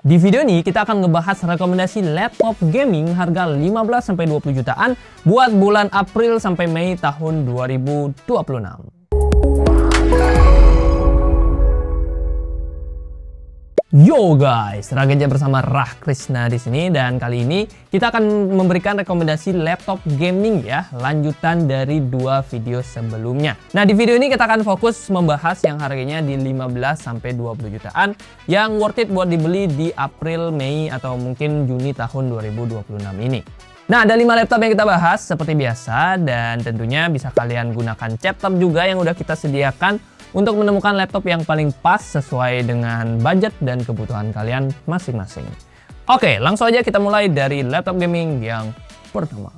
Di video ini kita akan ngebahas rekomendasi laptop gaming harga 15-20 jutaan buat bulan April sampai Mei tahun 2026. Yo guys, Raga bersama Rah Krishna di sini, dan kali ini kita akan memberikan rekomendasi laptop gaming ya, lanjutan dari dua video sebelumnya. Nah, di video ini kita akan fokus membahas yang harganya di 15-20 jutaan yang worth it buat dibeli di April, Mei atau mungkin Juni tahun 2026 ini. Nah, ada 5 laptop yang kita bahas seperti biasa, dan tentunya bisa kalian gunakan chapter juga yang udah kita sediakan untuk menemukan laptop yang paling pas sesuai dengan budget dan kebutuhan kalian masing-masing. Oke, langsung aja kita mulai dari laptop gaming yang pertama.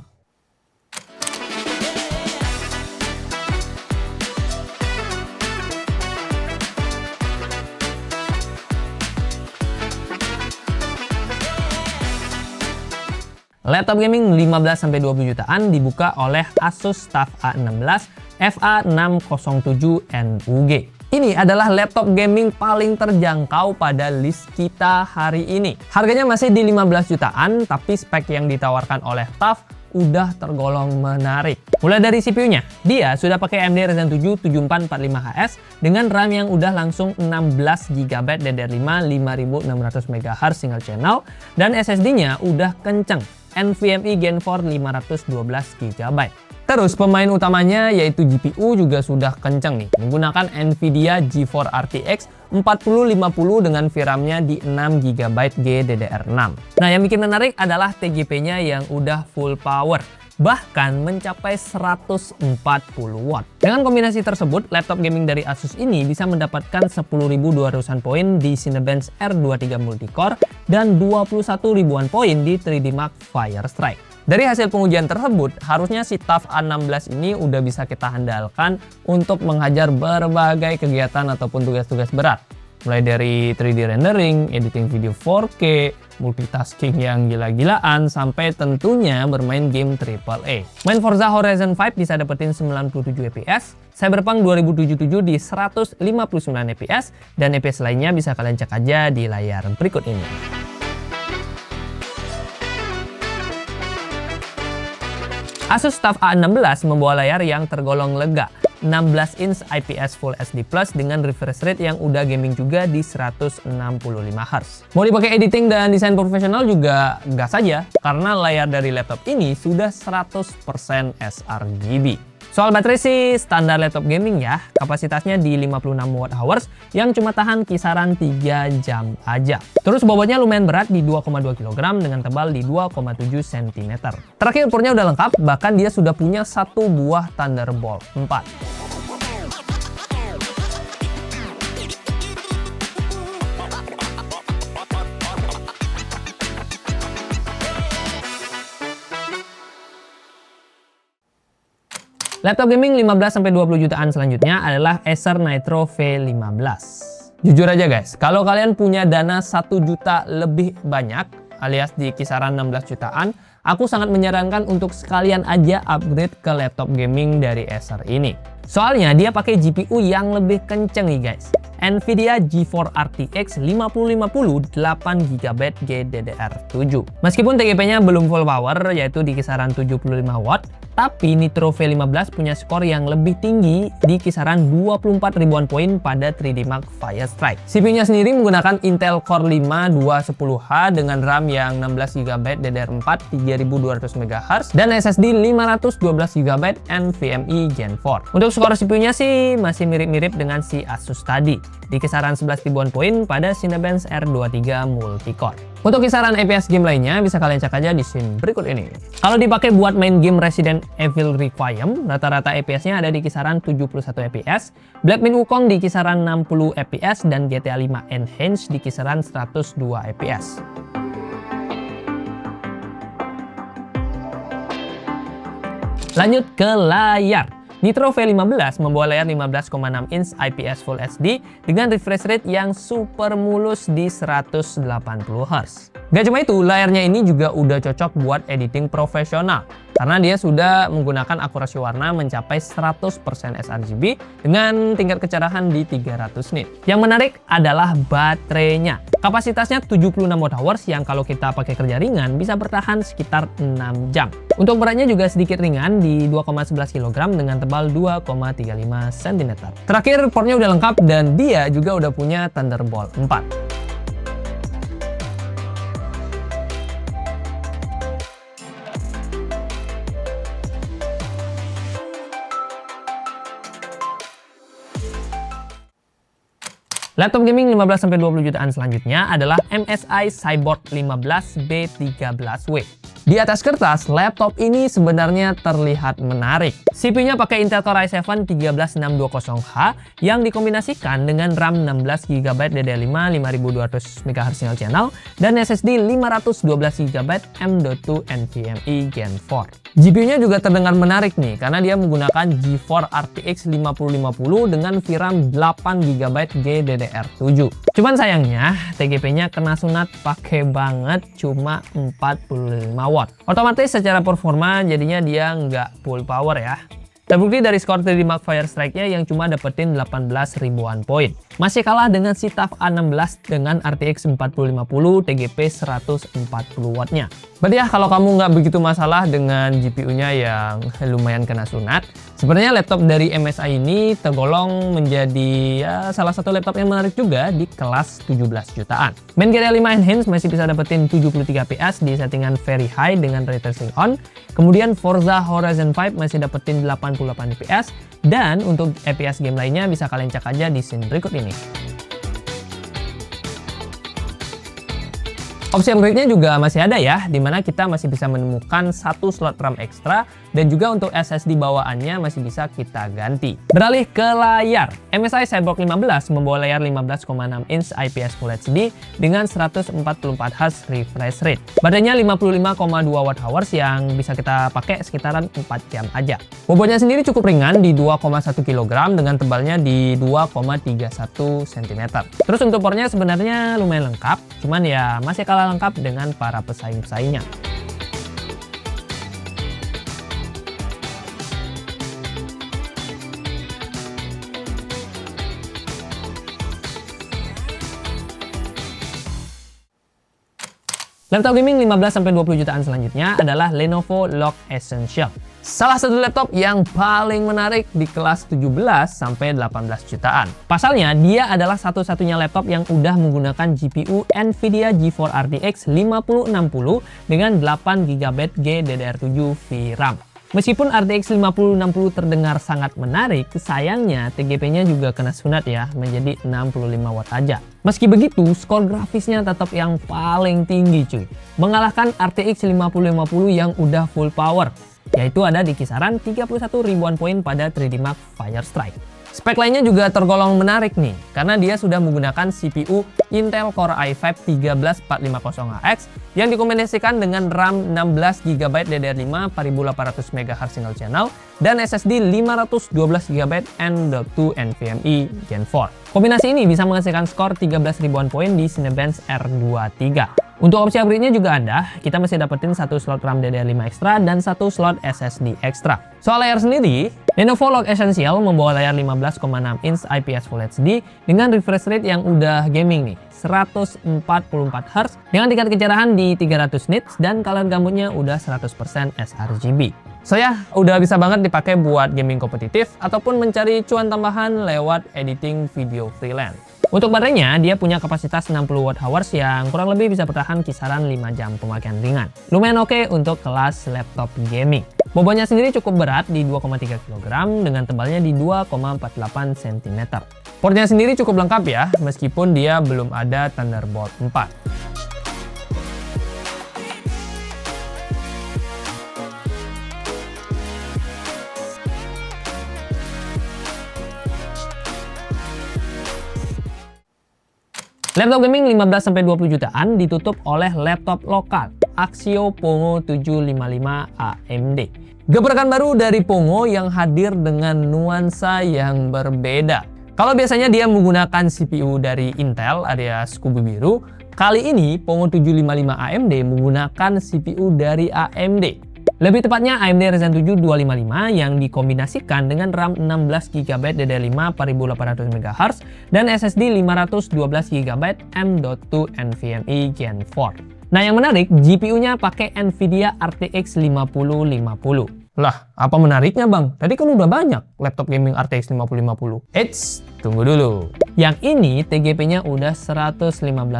Laptop gaming 15-20 jutaan dibuka oleh Asus TUF A16 FA607NUG. Ini adalah laptop gaming paling terjangkau pada list kita hari ini. Harganya masih di 15 jutaan, tapi spek yang ditawarkan oleh TUF udah tergolong menarik. Mulai dari CPU-nya, dia sudah pakai AMD Ryzen 7 7445HS dengan RAM yang udah langsung 16GB DDR5 5600 MHz single channel, dan SSD-nya udah kenceng, NVMe Gen 4 512GB. Terus pemain utamanya yaitu GPU juga sudah kenceng nih, menggunakan Nvidia GeForce RTX 4050 dengan VRAM-nya di 6GB GDDR6. Nah, yang bikin menarik adalah TGP-nya yang udah full power, bahkan mencapai 140 watt. Dengan kombinasi tersebut, laptop gaming dari Asus ini bisa mendapatkan 10.200-an poin di Cinebench R23 Multicore dan 21.000-an poin di 3D Mark Firestrike. Dari hasil pengujian tersebut, harusnya si TUF A16 ini udah bisa kita handalkan untuk menghajar berbagai kegiatan ataupun tugas-tugas berat. Mulai dari 3D rendering, editing video 4K, multitasking yang gila-gilaan, sampai tentunya bermain game AAA. Main Forza Horizon 5 bisa dapetin 97 fps, Cyberpunk 2077 di 159 fps, dan fps lainnya bisa kalian cek aja di layar berikut ini. Asus TUF A16 membawa layar yang tergolong lega, 16 inch IPS Full HD Plus dengan refresh rate yang udah gaming juga di 165 Hz. Mau dipakai editing dan desain profesional juga gas saja, karena layar dari laptop ini sudah 100% sRGB. Soal baterai sih standar laptop gaming ya, kapasitasnya di 56 Wh yang cuma tahan kisaran 3 jam aja. Terus bobotnya lumayan berat di 2,2 kg dengan tebal di 2,7 cm. Terakhir portnya udah lengkap, bahkan dia sudah punya satu buah Thunderbolt 4. Laptop gaming 15-20 jutaan selanjutnya adalah Acer Nitro V15. Jujur aja guys, kalau kalian punya dana 1 juta lebih banyak alias di kisaran 16 jutaan, aku sangat menyarankan untuk sekalian aja upgrade ke laptop gaming dari Acer ini. Soalnya dia pakai GPU yang lebih kenceng nih guys. Nvidia GeForce RTX 5050 8GB GDDR7. Meskipun TGP-nya belum full power yaitu di kisaran 75 watt, tapi Nitro V15 punya skor yang lebih tinggi di kisaran 24.000-an poin pada 3D Mark Firestrike. CPU-nya sendiri menggunakan Intel Core 5 210H dengan RAM yang 16GB DDR4 3200 MHz dan SSD 512GB NVMe Gen 4. Untuk skor CPU-nya sih masih mirip-mirip dengan si Asus tadi, di kisaran 11.000-an poin pada Cinebench R23 Multicore. Untuk kisaran FPS game lainnya bisa kalian cek aja di scene berikut ini. Kalau dipakai buat main game Resident Evil Requiem, rata-rata FPS-nya ada di kisaran 71 FPS, Black Myth Wukong di kisaran 60 FPS, dan GTA 5 Enhanced di kisaran 102 FPS. Lanjut ke layar. Nitro V15 membawa layar 15,6 inch IPS Full HD dengan refresh rate yang super mulus di 180 Hz. Gak cuma itu, layarnya ini juga udah cocok buat editing profesional. karena dia sudah menggunakan akurasi warna mencapai 100% sRGB dengan tingkat kecerahan di 300 nit. Yang menarik adalah baterainya. Kapasitasnya 76 Wh yang kalau kita pakai kerja ringan bisa bertahan sekitar 6 jam. Untuk beratnya juga sedikit ringan di 2,11 kg dengan tebal 2,35 cm. Terakhir, portnya udah lengkap dan dia juga udah punya Thunderbolt 4. Laptop gaming 15-20 jutaan selanjutnya adalah MSI Cyborg 15B13W. Di atas kertas, laptop ini sebenarnya terlihat menarik. CPU-nya pakai Intel Core i7 13620H yang dikombinasikan dengan RAM 16GB DDR5 5200 MHz single channel dan SSD 512GB M.2 NVMe Gen 4. GPU-nya juga terdengar menarik nih karena dia menggunakan GeForce RTX 5050 dengan VRAM 8GB GDDR7. Cuman sayangnya TGP-nya kena sunat pakai banget cuma 45 watt. Otomatis secara performa jadinya dia nggak full power ya. Terbukti dari skor 3D Mark Firestrike-nya yang cuma dapetin 18 ribuan poin. Masih kalah dengan si TUF A16 dengan RTX 4050 TGP 140 wattnya. Berarti ya kalau kamu nggak begitu masalah dengan GPU-nya yang lumayan kena sunat, sebenarnya laptop dari MSI ini tergolong menjadi salah satu laptop yang menarik juga di kelas 17 jutaan. Main GTA 5 Enhanced masih bisa dapetin 73 PS di settingan very high dengan ray tracing on. Kemudian Forza Horizon 5 masih dapetin 88 fps dan untuk FPS game lainnya bisa kalian cek aja di scene berikut ini. Opsi upgrade-nya juga masih ada ya, dimana kita masih bisa menemukan satu slot RAM ekstra dan juga untuk SSD bawaannya masih bisa kita ganti. Beralih ke layar, MSI Cyborg 15 membawa layar 15,6 inch IPS Full HD dengan 144Hz refresh rate. Baterainya 55,2 Wh yang bisa kita pakai sekitaran 4 jam aja. Bobotnya sendiri cukup ringan di 2,1 kg dengan tebalnya di 2,31 cm. Terus untuk portnya sebenarnya lumayan lengkap, cuman ya masih kalah lengkap dengan para pesaing-pesaingnya. Laptop gaming 15-20 jutaan selanjutnya adalah Lenovo Log Essential. Salah satu laptop yang paling menarik di kelas 17-18 jutaan. Pasalnya, dia adalah satu-satunya laptop yang udah menggunakan GPU Nvidia GeForce RTX 5060 dengan 8GB GDDR7 VRAM. Meskipun RTX 5060 terdengar sangat menarik, sayangnya TGP-nya juga kena sunat ya, menjadi 65 watt aja. Meski begitu, skor grafisnya tetap yang paling tinggi cuy, mengalahkan RTX 5050 yang udah full power, yaitu ada di kisaran 31 ribuan poin pada 3D Mark Firestrike. Spek lainnya juga tergolong menarik nih, karena dia sudah menggunakan CPU Intel Core i5 13450AX yang dikombinasikan dengan RAM 16GB DDR5 4800 MHz single channel dan SSD 512GB M.2 NVMe Gen 4. Kombinasi ini bisa menghasilkan skor 13 ribuan poin di Cinebench R23. Untuk opsi upgrade-nya juga ada, kita masih dapetin satu slot RAM DDR5 ekstra dan satu slot SSD ekstra. Soal layar sendiri, Lenovo Log Essential membawa layar 15,6 inch IPS Full HD dengan refresh rate yang udah gaming nih, 144Hz dengan tingkat kecerahan di 300 nits dan color gambutnya udah 100% sRGB. So ya, udah bisa banget dipakai buat gaming kompetitif ataupun mencari cuan tambahan lewat editing video freelance. Untuk baterainya, dia punya kapasitas 60 Wh yang kurang lebih bisa bertahan kisaran 5 jam pemakaian ringan. Lumayan oke untuk kelas laptop gaming. Bobotnya sendiri cukup berat di 2,3 kg dengan tebalnya di 2,48 cm. Portnya sendiri cukup lengkap ya, meskipun dia belum ada Thunderbolt 4. Laptop gaming 15-20 jutaan ditutup oleh laptop lokal Axio Pongo 755 AMD. Gebrakan baru dari Pongo yang hadir dengan nuansa yang berbeda. Kalau biasanya dia menggunakan CPU dari Intel alias kubu biru, kali ini Pongo 755 AMD menggunakan CPU dari AMD. Lebih tepatnya AMD Ryzen 7 255 yang dikombinasikan dengan RAM 16GB DDR5 4800 MHz dan SSD 512GB M.2 NVMe Gen 4. Nah, yang menarik, GPU-nya pakai Nvidia RTX 5050. Lah, apa menariknya bang? Tadi kan udah banyak laptop gaming RTX 5050. Eits, tunggu dulu. Yang ini TGP-nya udah 115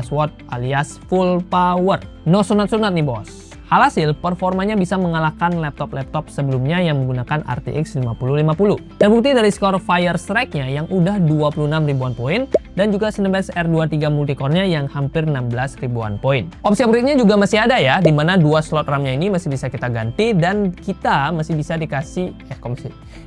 watt alias full power. No sunat-sunat nih bos. Alhasil, performanya bisa mengalahkan laptop-laptop sebelumnya yang menggunakan RTX 5050. Dan bukti dari skor Fire Strike-nya yang udah 26 ribuan poin, dan juga Cinebench R23 multicore-nya yang hampir 16 ribuan poin. Opsi upgrade-nya juga masih ada ya, dimana 2 slot RAM-nya ini masih bisa kita ganti, dan kita masih bisa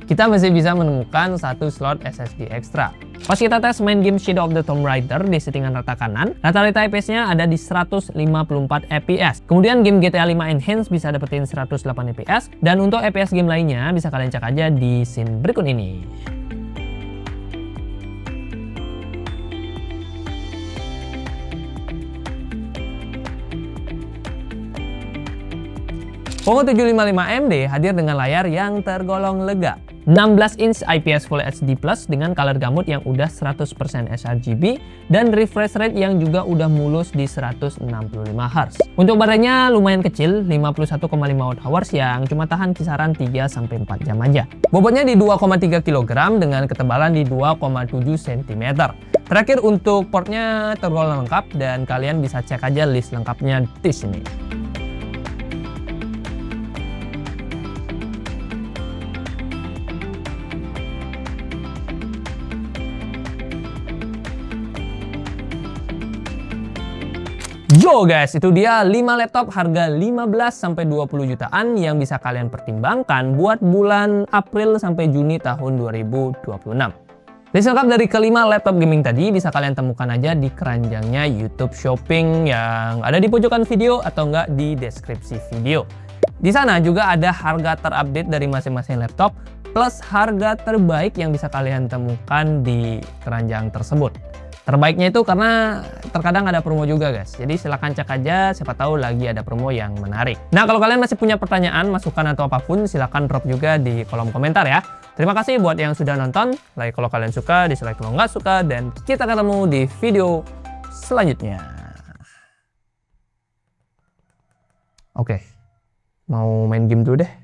kita masih bisa menemukan 1 slot SSD ekstra. Pas kita tes main game Shadow of the Tomb Raider di settingan rata kanan, rata-rata FPS-nya ada di 154 FPS. Kemudian game GTA 5 Enhanced bisa dapetin 108 FPS, dan untuk FPS game lainnya bisa kalian cek aja di scene berikut ini. Poco 755 AMD hadir dengan layar yang tergolong lega. 16 inch IPS Full HD Plus dengan color gamut yang udah 100% sRGB dan refresh rate yang juga udah mulus di 165 Hz. Untuk baterainya lumayan kecil, 51,5 Wh yang cuma tahan kisaran 3-4 jam aja. Bobotnya di 2,3 kg dengan ketebalan di 2,7 cm. Terakhir untuk portnya tergolong lengkap dan kalian bisa cek aja list lengkapnya di sini. Yo guys, itu dia 5 laptop harga 15-20 jutaan yang bisa kalian pertimbangkan buat bulan April sampai Juni tahun 2026. List lengkap dari kelima laptop gaming tadi bisa kalian temukan aja di keranjangnya YouTube Shopping yang ada di pojokan video atau enggak di deskripsi video. Di sana juga ada harga terupdate dari masing-masing laptop plus harga terbaik yang bisa kalian temukan di keranjang tersebut. Terbaiknya itu karena terkadang ada promo juga guys. Jadi silahkan cek aja, siapa tahu lagi ada promo yang menarik. Nah, kalau kalian masih punya pertanyaan, masukan atau apapun, silahkan drop juga di kolom komentar ya. Terima kasih buat yang sudah nonton. Like kalau kalian suka, dislike kalau nggak suka. Dan kita ketemu di video selanjutnya. Oke, mau main game dulu deh.